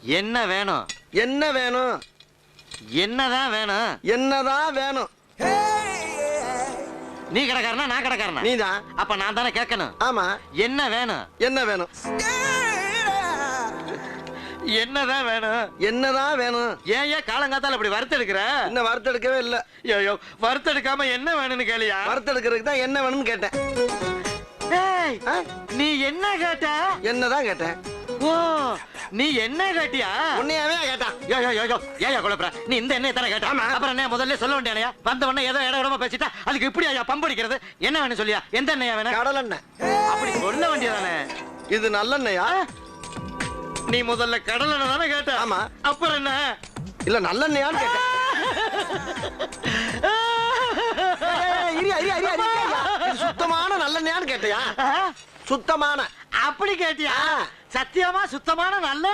என்ன வேணும்? என்ன வேணும்? என்னதான் வேணும்? என்னதான் வேணும்? நீ கடைக்காரனா நான் கடைக்காரனா? நீதான். அப்ப நான் தானே கேட்கணும். ஆமா. என்ன வேணும்? என்ன வேணும்? என்னதான் வேணும்? என்னதான் வேணும்? ஏன் காலங்காத்தால இப்படி வறுத்தெடுக்கிற? இன்னும் வறுத்தெடுக்கவே இல்ல. ஐயோ, வறுத்தெடுக்காம என்ன வேணும்னு கேளியா? வறுத்தெடுக்கிறதுக்கு தான் என்ன வேணும்னு கேட்டேன். ஏய், நீ என்ன கேட்ட? என்னதான் கேட்டேன். ஓ, நீ என்ன கேட்டியா? உன்னையாவே கேட்டான். ஏயா குழப்பற? நீ இந்த எண்ணெய் தானே கேட்ட? அப்புறம் என்ன முதல்ல சொல்ல வேண்டியா? வந்த உடனே ஏதோ இட இடமா பேசிட்டா அதுக்கு இப்படி ஐயா பம்படிக்கிறது? என்ன வேணும் சொல்லியா? எந்த எண்ணெயா வேணும்? கடலெண்ணெய். அப்படி சொல்ல வேண்டியதானே. இது நல்லெண்ணெயா? நீ முதல்ல கடலெண்ணெய் தானே கேட்ட? ஆமா. அப்புறம் என்ன? இல்ல நல்லெண்ணெயான்னு கேட்டேன். சுத்தமான நல்லெண்ணெயான்னு கேட்டியா? சுத்தமான. அப்படி கேட்டியா? சத்தியமா சுத்தமான நல்ல